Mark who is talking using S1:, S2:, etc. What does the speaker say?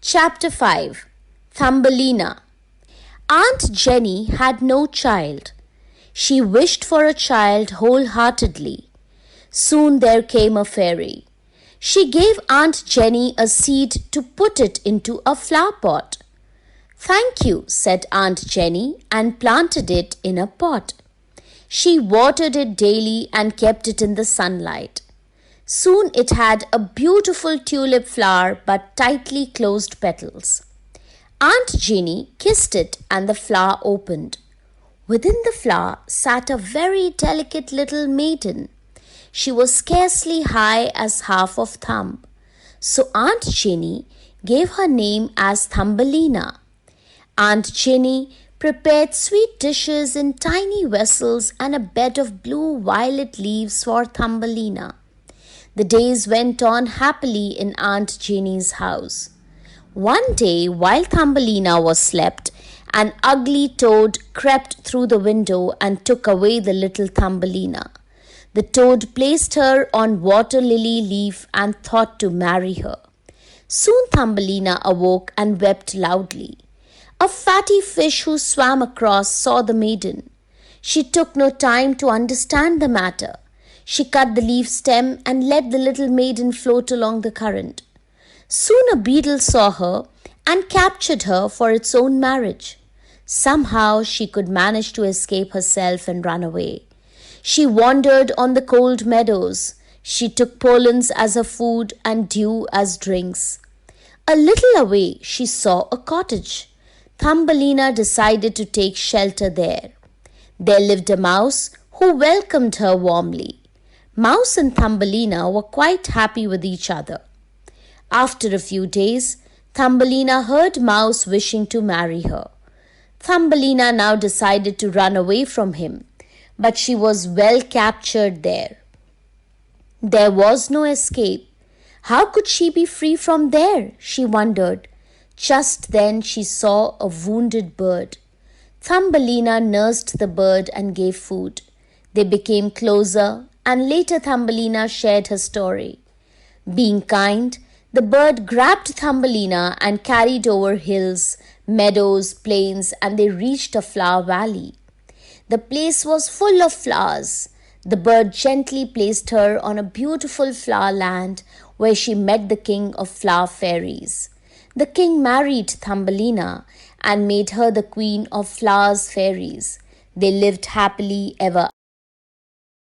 S1: Chapter 5 Thumbelina. Aunt Jenny had no child. She wished for a child wholeheartedly. Soon there came a fairy. She gave Aunt Jenny a seed to put it into a flower pot. "Thank you," said Aunt Jenny, and planted it in a pot. She watered it daily and kept it in the sunlight. Soon it had a beautiful tulip flower but tightly closed petals. Aunt Jenny kissed it and the flower opened. Within the flower sat a very delicate little maiden. She was scarcely high as half of thumb. So Aunt Jenny gave her name as Thumbelina. Aunt Jenny prepared sweet dishes in tiny vessels and a bed of blue violet leaves for Thumbelina. The days went on happily in Aunt Jenny's house. One day, while Thumbelina was slept, an ugly toad crept through the window and took away the little Thumbelina. The toad placed her on water lily leaf and thought to marry her. Soon Thumbelina awoke and wept loudly. A fatty fish who swam across saw the maiden. She took no time to understand the matter. She cut the leaf stem and let the little maiden float along the current. Soon a beetle saw her and captured her for its own marriage. Somehow she could manage to escape herself and run away. She wandered on the cold meadows. She took pollens as her food and dew as drinks. A little away she saw a cottage. Thumbelina decided to take shelter there. There lived a mouse who welcomed her warmly. Mouse and Thumbelina were quite happy with each other. After a few days, Thumbelina heard Mouse wishing to marry her. Thumbelina now decided to run away from him, but she was well captured there. There was no escape. How could she be free from there? She wondered. Just then she saw a wounded bird. Thumbelina nursed the bird and gave food. They became closer, and later Thumbelina shared her story. Being kind, the bird grabbed Thumbelina and carried over hills, meadows, plains, and they reached a flower valley. The place was full of flowers. The bird gently placed her on a beautiful flower land where she met the king of flower fairies. The king married Thumbelina and made her the queen of flowers fairies. They lived happily ever